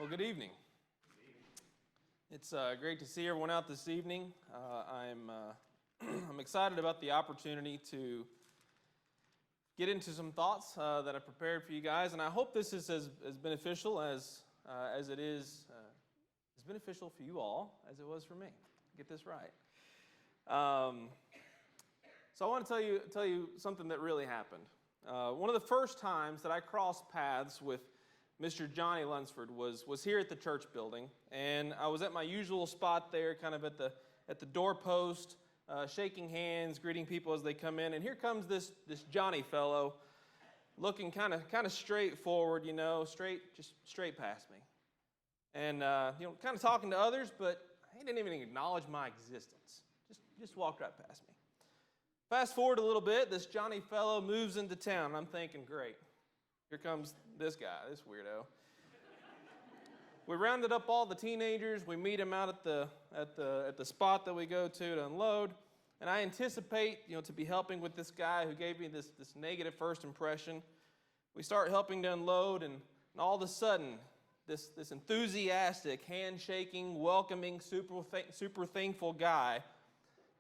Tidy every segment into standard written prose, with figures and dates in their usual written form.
Well, good evening. It's great to see everyone out this evening. I'm excited about the opportunity to get into some thoughts that I've prepared for you guys, and I hope this is as beneficial as it is as beneficial for you all as it was for me. Get this right. So I want to tell you something that really happened. One of the first times that I crossed paths with Mr. Johnny Lunsford was here at the church building, and I was at my usual spot there, kind of at the doorpost, shaking hands, greeting people as they come in. And here comes this Johnny fellow, looking kind of straightforward, straight past me, and kind of talking to others, but he didn't even acknowledge my existence. Just walked right past me. Fast forward a little bit, this Johnny fellow moves into town, and I'm thinking, great. Here comes this guy, this weirdo. We rounded up all the teenagers. We meet him out at the spot that we go to unload. And I anticipate, to be helping with this guy who gave me this negative first impression. We start helping to unload, and all of a sudden, this enthusiastic, handshaking, welcoming, super thankful guy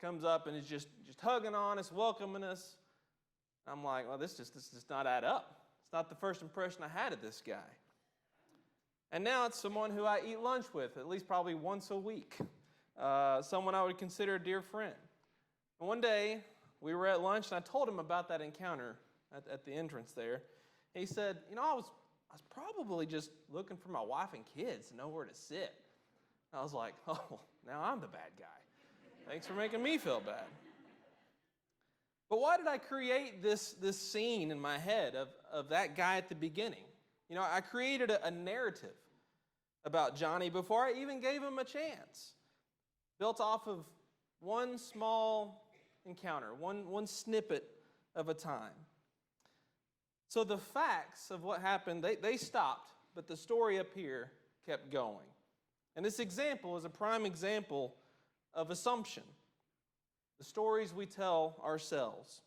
comes up and is just hugging on us, welcoming us. I'm like, well, this does not add up. It's not the first impression I had of this guy. And now it's someone who I eat lunch with, at least probably once a week. Someone I would consider a dear friend. And one day, we were at lunch, and I told him about that encounter at the entrance there. He said, I was probably just looking for my wife and kids to know where to sit. I was like, oh, now I'm the bad guy. Thanks for making me feel bad. But why did I create this scene in my head of that guy at the beginning? I created a narrative about Johnny before I even gave him a chance, built off of one small encounter, one snippet of a time. So the facts of what happened, they stopped, but the story up here kept going. And this example is a prime example of assumption. The stories we tell ourselves,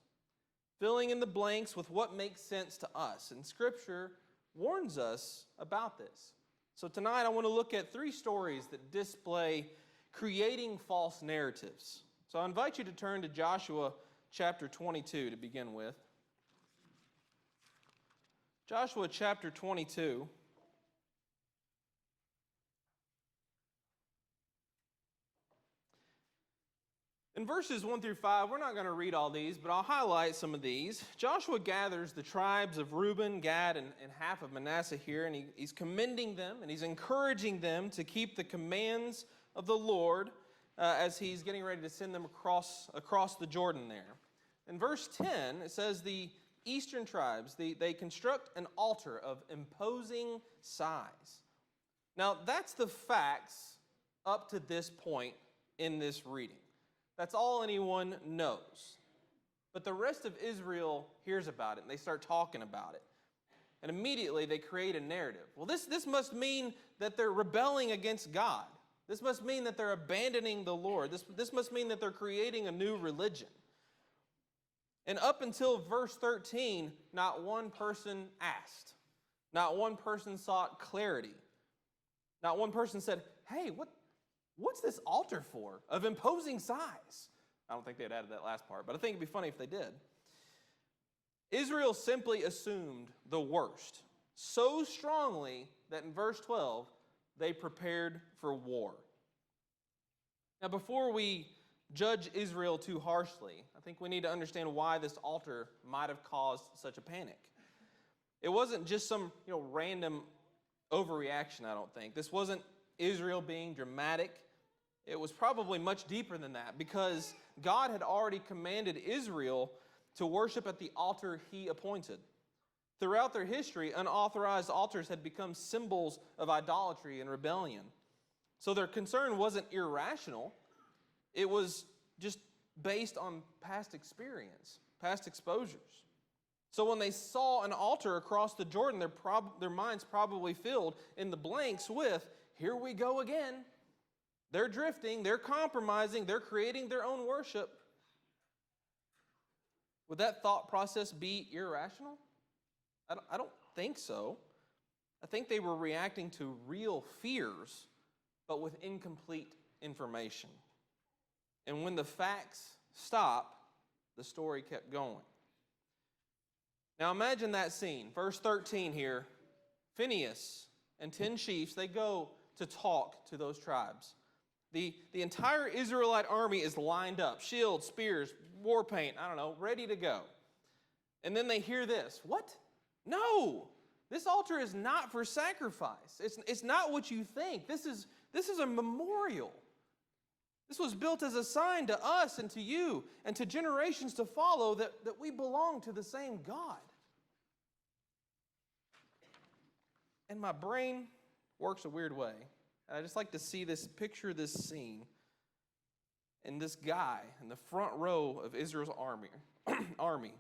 filling in the blanks with what makes sense to us. And Scripture warns us about this. So tonight I want to look at 3 stories that display creating false narratives. So I invite you to turn to Joshua chapter 22 to begin with. Joshua chapter 22. In verses 1 through 5, we're not going to read all these, but I'll highlight some of these. Joshua gathers the tribes of Reuben, Gad, and half of Manasseh here, and he's commending them, and he's encouraging them to keep the commands of the Lord as he's getting ready to send them across the Jordan there. In verse 10, it says the eastern tribes, they construct an altar of imposing size. Now, that's the facts up to this point in this reading. That's all anyone knows. But the rest of Israel hears about it, and they start talking about it. And immediately they create a narrative. Well, this must mean that they're rebelling against God. This must mean that they're abandoning the Lord. This must mean that they're creating a new religion. And up until verse 13, not one person asked. Not one person sought clarity. Not one person said, hey, what's this altar for of imposing size? I don't think they'd added that last part, but I think it'd be funny if they did. Israel simply assumed the worst so strongly that in verse 12, they prepared for war. Now, before we judge Israel too harshly, I think we need to understand why this altar might have caused such a panic. It wasn't just some random overreaction, I don't think. This wasn't Israel being dramatic. It was probably much deeper than that, because God had already commanded Israel to worship at the altar he appointed. Throughout their history, unauthorized altars had become symbols of idolatry and rebellion. So their concern wasn't irrational. It was just based on past experience, past exposures. So when they saw an altar across the Jordan, their minds probably filled in the blanks with, here we go again. They're drifting, they're compromising, they're creating their own worship. Would that thought process be irrational? I don't think so. I think they were reacting to real fears, but with incomplete information. And when the facts stopped, the story kept going. Now imagine that scene. Verse 13 here, Phinehas and 10 chiefs, they go to talk to those tribes. The entire Israelite army is lined up, shields, spears, war paint, ready to go. And then they hear this. What? No, this altar is not for sacrifice. It's not what you think. This is a memorial. This was built as a sign to us and to you and to generations to follow that we belong to the same God. And my brain works a weird way. I just like to picture this scene, and this guy in the front row of Israel's army,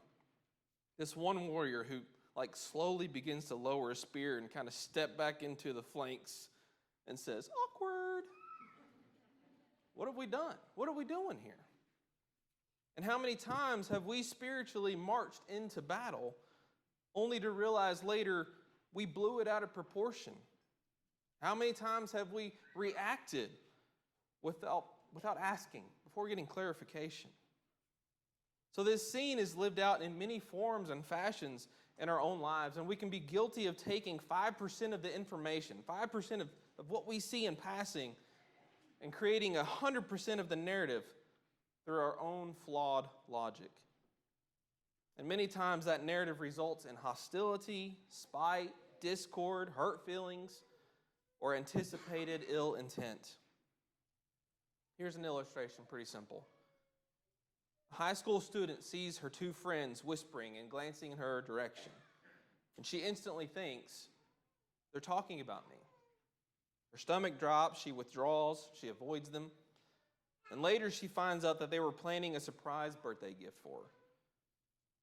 this one warrior who slowly begins to lower a spear and kind of step back into the flanks and says, "Awkward. What have we done? What are we doing here?" And how many times have we spiritually marched into battle only to realize later we blew it out of proportion? How many times have we reacted without asking, before getting clarification? So this scene is lived out in many forms and fashions in our own lives, and we can be guilty of taking 5% of the information, 5% of what we see in passing, and creating 100% of the narrative through our own flawed logic. And many times that narrative results in hostility, spite, discord, hurt feelings, or anticipated ill intent. Here's an illustration, pretty simple. A high school student sees her two friends whispering and glancing in her direction, and she instantly thinks, they're talking about me. Her stomach drops, she withdraws, she avoids them, and later she finds out that they were planning a surprise birthday gift for her.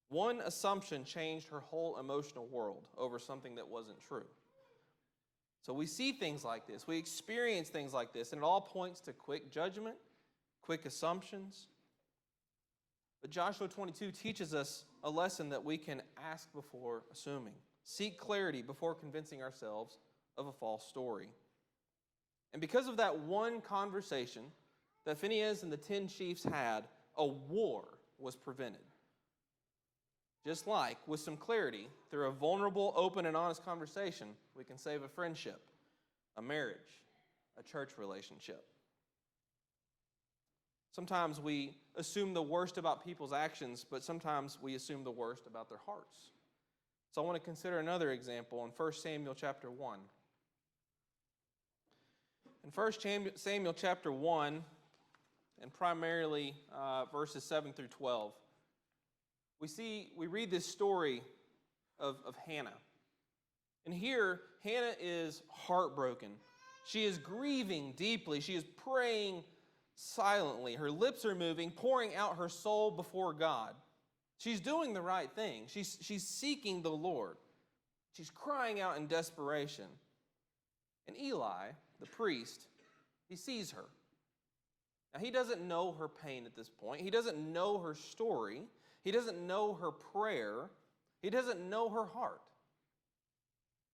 One assumption changed her whole emotional world over something that wasn't true. So we see things like this, we experience things like this, and it all points to quick judgment, quick assumptions. But Joshua 22 teaches us a lesson that we can ask before assuming. Seek clarity before convincing ourselves of a false story. And because of that one conversation that Phinehas and the 10 chiefs had, a war was prevented. Just like, with some clarity, through a vulnerable, open, and honest conversation, we can save a friendship, a marriage, a church relationship. Sometimes we assume the worst about people's actions, but sometimes we assume the worst about their hearts. So I want to consider another example in 1 Samuel chapter 1. In 1 Samuel chapter 1, and primarily verses 7 through 12, we read this story of Hannah. And here, Hannah is heartbroken. She is grieving deeply. She is praying silently. Her lips are moving, pouring out her soul before God. She's doing the right thing. She's seeking the Lord. She's crying out in desperation. And Eli, the priest, he sees her. Now, he doesn't know her pain at this point. He doesn't know her story. He doesn't know her prayer. He doesn't know her heart.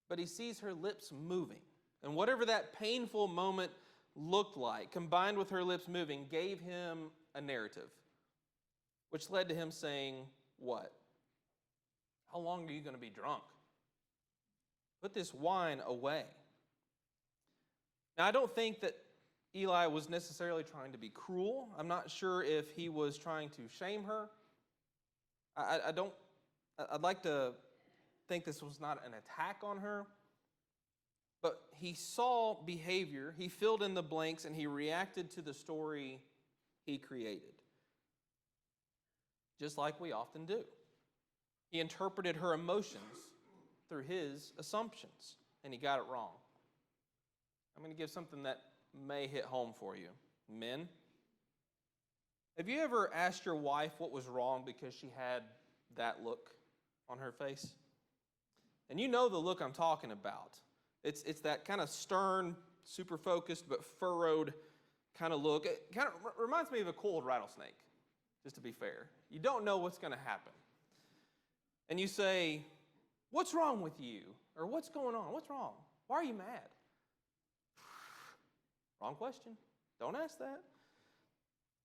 But he sees her lips moving. And whatever that painful moment looked like, combined with her lips moving, gave him a narrative, which led to him saying, what? How long are you going to be drunk? Put this wine away. Now, I don't think that Eli was necessarily trying to be cruel. I'm not sure if he was trying to shame her. I'd like to think this was not an attack on her, but he saw behavior, he filled in the blanks, and he reacted to the story he created, just like we often do. He interpreted her emotions through his assumptions, and he got it wrong. I'm going to give something that may hit home for you. Men, have you ever asked your wife what was wrong because she had that look on her face? And you know the look I'm talking about. It's that kind of stern, super focused, but furrowed kind of look. It kind of reminds me of a coiled rattlesnake, just to be fair. You don't know what's going to happen. And you say, "What's wrong with you?" Or what's going on? What's wrong? Why are you mad? Wrong question. Don't ask that.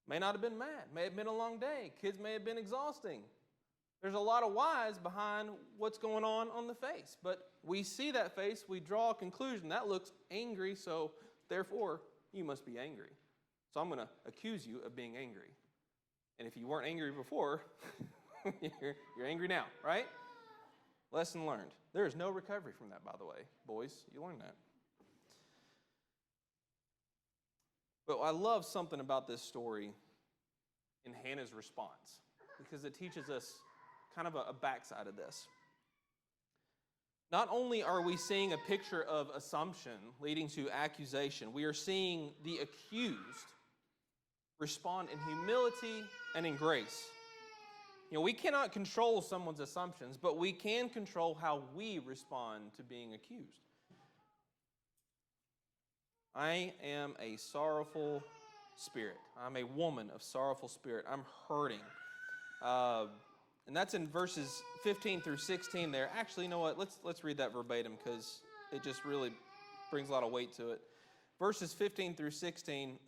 May not have been mad. May have been a long day. Kids may have been exhausting. There's a lot of whys behind what's going on the face. But we see that face, we draw a conclusion. That looks angry, so therefore, you must be angry. So I'm going to accuse you of being angry. And if you weren't angry before, you're angry now, right? Lesson learned. There is no recovery from that, by the way. Boys, you learned that. But I love something about this story in Hannah's response, because it teaches us kind of a backside of this. Not only are we seeing a picture of assumption leading to accusation, we are seeing the accused respond in humility and in grace. We cannot control someone's assumptions, but we can control how we respond to being accused. I am a sorrowful spirit. I'm a woman of sorrowful spirit. I'm hurting. And that's in verses 15 through 16 there. Actually, you know what? Let's read that verbatim, because it just really brings a lot of weight to it. Verses 15 through 16,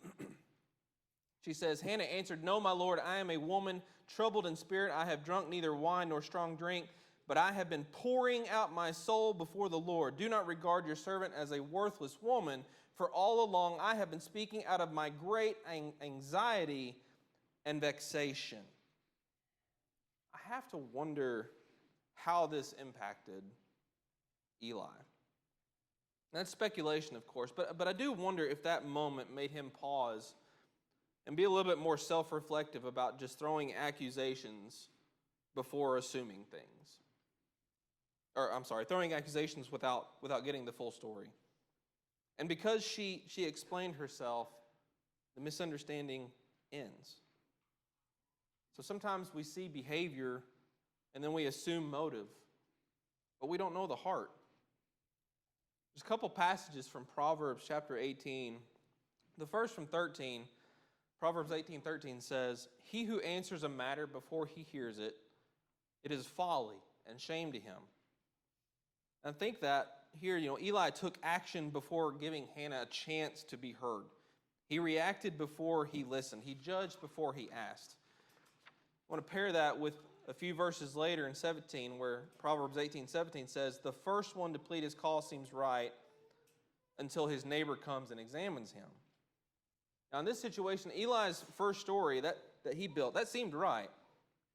she says, Hannah answered, "No, my Lord, I am a woman troubled in spirit. I have drunk neither wine nor strong drink, but I have been pouring out my soul before the Lord. Do not regard your servant as a worthless woman, for all along I have been speaking out of my great anxiety and vexation." I have to wonder how this impacted Eli. That's speculation, of course, but I do wonder if that moment made him pause and be a little bit more self-reflective about just throwing accusations before assuming things. Throwing accusations without getting the full story. And because she explained herself, the misunderstanding ends. So sometimes we see behavior and then we assume motive, but we don't know the heart. There's a couple passages from Proverbs chapter 18. The first from 13, Proverbs 18:13 says, "He who answers a matter before he hears it, it is folly and shame to him." And I think that here, Eli took action before giving Hannah a chance to be heard. He reacted before he listened. He judged before he asked. I want to pair that with a few verses later in 17, where Proverbs 18:17 says, "The first one to plead his cause seems right until his neighbor comes and examines him." Now, in this situation, Eli's first story that he built, that seemed right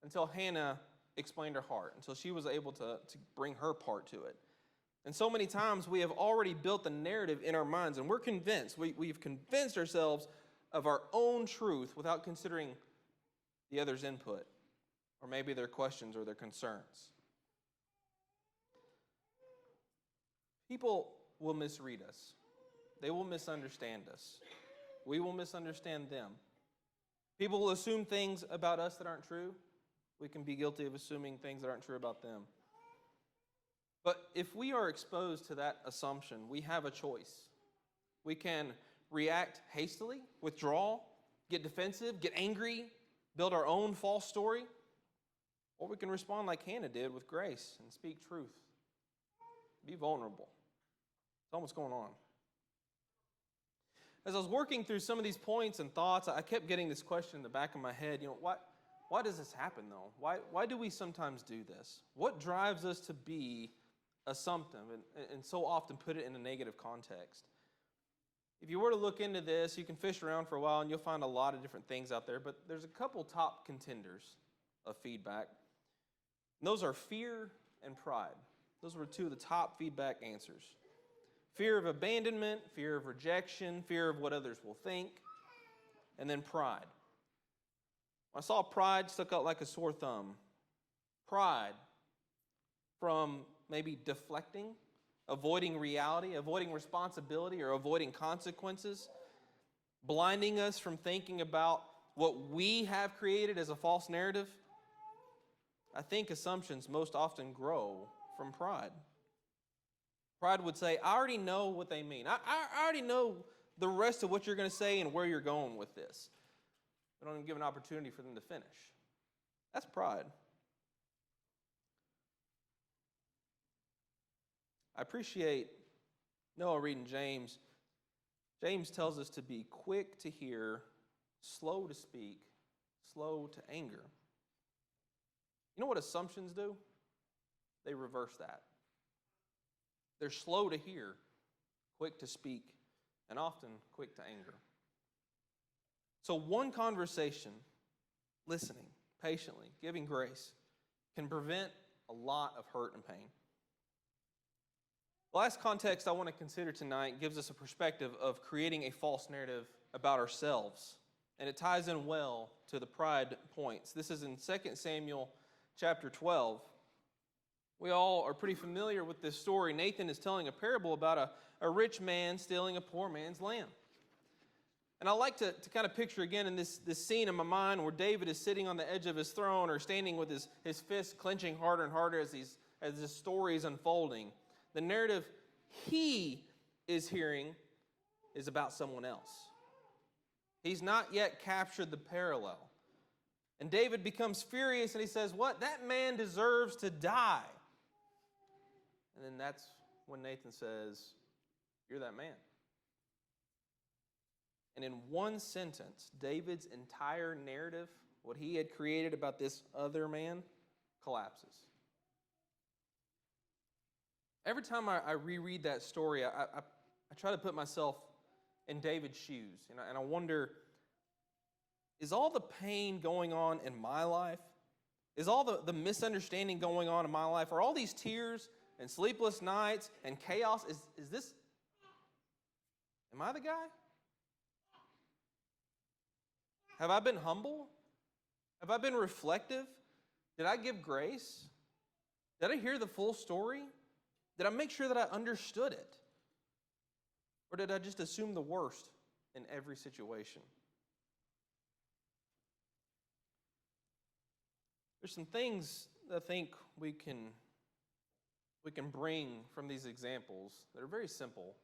until Hannah explained her heart, until she was able to bring her part to it. And so many times we have already built the narrative in our minds, and we're convinced, we've convinced ourselves of our own truth without considering the other's input, or maybe their questions or their concerns. People will misread us. They will misunderstand us. We will misunderstand them. People will assume things about us that aren't true. We can be guilty of assuming things that aren't true about them. But if we are exposed to that assumption, we have a choice. We can react hastily, withdraw, get defensive, get angry, build our own false story, or we can respond like Hannah did with grace and speak truth. Be vulnerable. Tell them what's going on. As I was working through some of these points and thoughts, I kept getting this question in the back of my head. Why does this happen, though? Why do we sometimes do this? What drives us to be assumptive and so often put it in a negative context? If you were to look into this, you can fish around for a while and you'll find a lot of different things out there, but there's a couple top contenders of feedback. And those are fear and pride. Those were two of the top feedback answers. Fear of abandonment, fear of rejection, fear of what others will think, and then pride. When I saw pride, stuck out like a sore thumb. Pride from maybe deflecting, avoiding reality, avoiding responsibility, or avoiding consequences, blinding us from thinking about what we have created as a false narrative. I think assumptions most often grow from pride. Pride would say, I already know what they mean. I already know the rest of what you're going to say and where you're going with this. I don't even give an opportunity for them to finish. That's pride. I appreciate Noah reading James. James tells us to be quick to hear, slow to speak, slow to anger. You know what assumptions do? They reverse that. They're slow to hear, quick to speak, and often quick to anger. So one conversation, listening patiently, giving grace, can prevent a lot of hurt and pain. The last context I want to consider tonight gives us a perspective of creating a false narrative about ourselves, and it ties in well to the pride points. This is in 2 Samuel chapter 12. We all are pretty familiar with this story. Nathan is telling a parable about a rich man stealing a poor man's lamb. And I like to kind of picture again in this scene in my mind where David is sitting on the edge of his throne or standing with his fists clenching harder and harder as this story is unfolding. The narrative he is hearing is about someone else. He's not yet captured the parallel. And David becomes furious and he says, "What? That man deserves to die." And then that's when Nathan says, "You're that man." And in one sentence, David's entire narrative, what he had created about this other man, collapses. Every time I reread that story, I try to put myself in David's shoes. And I wonder, is all the pain going on in my life? Is all the misunderstanding going on in my life? Are all these tears and sleepless nights and chaos, is this, am I the guy? Have I been humble? Have I been reflective? Did I give grace? Did I hear the full story? Did I make sure that I understood it? Or did I just assume the worst in every situation? There's some things that I think we can bring from these examples that are very simple,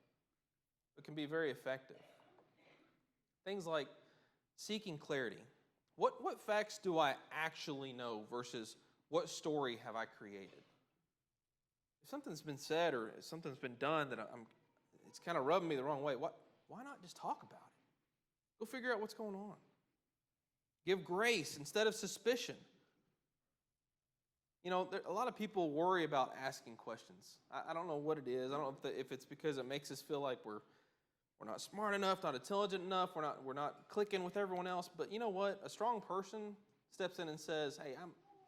but can be very effective. Things like seeking clarity. What facts do I actually know versus what story have I created? If something's been said or if something's been done that it's kind of rubbing me the wrong way, why not just talk about it? Go figure out what's going on. Give grace instead of suspicion. You know, a lot of people worry about asking questions. I don't know what it is. I don't know if it's because it makes us feel like we're not smart enough, not intelligent enough, we're not clicking with everyone else. But you know what? A strong person steps in and says, "Hey,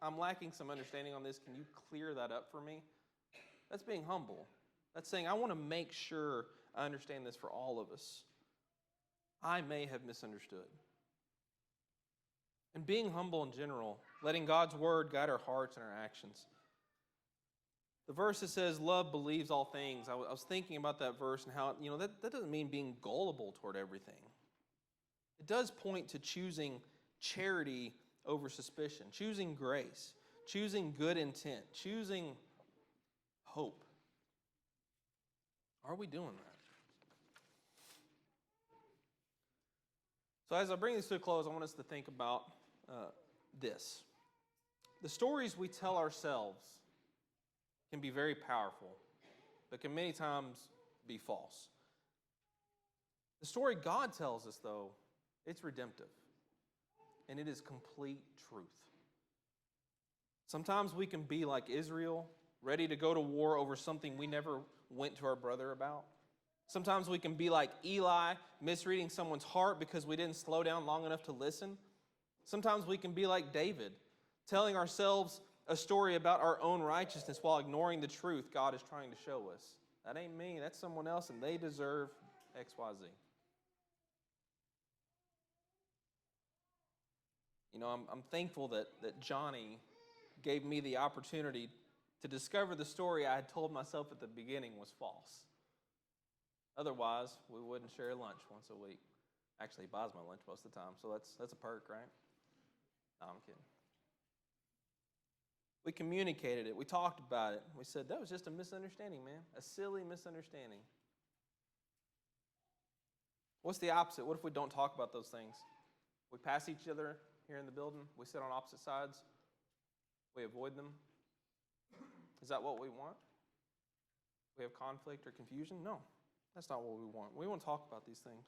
I'm lacking some understanding on this. Can you clear that up for me?" That's being humble. That's saying, I want to make sure I understand this for all of us. I may have misunderstood. And being humble in general, letting God's word guide our hearts and our actions. The verse that says, "Love believes all things," I was thinking about that verse and how, that doesn't mean being gullible toward everything. It does point to choosing charity over suspicion, choosing grace, choosing good intent, choosing hope. Are we doing that? So as I bring this to a close, I want us to think about this. The stories we tell ourselves can be very powerful, but can many times be false. The story God tells us, though, it's redemptive, and it is complete truth. Sometimes we can be like Israel, ready to go to war over something we never went to our brother about. Sometimes we can be like Eli, misreading someone's heart because we didn't slow down long enough to listen. Sometimes we can be like David, telling ourselves a story about our own righteousness while ignoring the truth God is trying to show us. That ain't me, that's someone else, and they deserve X, Y, Z. I'm thankful that Johnny gave me the opportunity to discover the story I had told myself at the beginning was false. Otherwise, we wouldn't share lunch once a week. Actually, he buys my lunch most of the time, so that's a perk, right? No, I'm kidding. We communicated it. We talked about it. We said, that was just a misunderstanding, man. A silly misunderstanding. What's the opposite? What if we don't talk about those things? We pass each other here in the building. We sit on opposite sides. We avoid them. Is that what we want? We have conflict or confusion? No, that's not what we want. We want to talk about these things.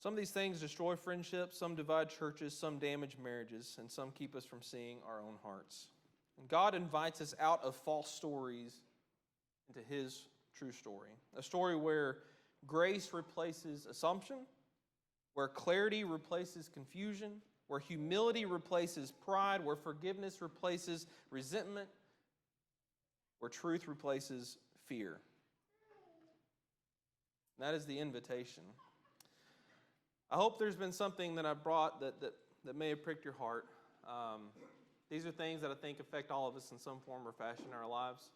Some of these things destroy friendships, some divide churches, some damage marriages, and some keep us from seeing our own hearts. And God invites us out of false stories into His true story. A story where grace replaces assumption, where clarity replaces confusion, where humility replaces pride, where forgiveness replaces resentment, where truth replaces fear. And that is the invitation. I hope there's been something that I brought that may have pricked your heart. These are things that I think affect all of us in some form or fashion in our lives.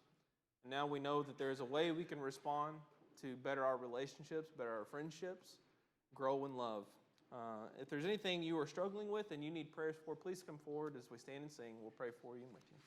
And now we know that there is a way we can respond to better our relationships, better our friendships, grow in love. If there's anything you are struggling with and you need prayers for, please come forward as we stand and sing. We'll pray for you and with you.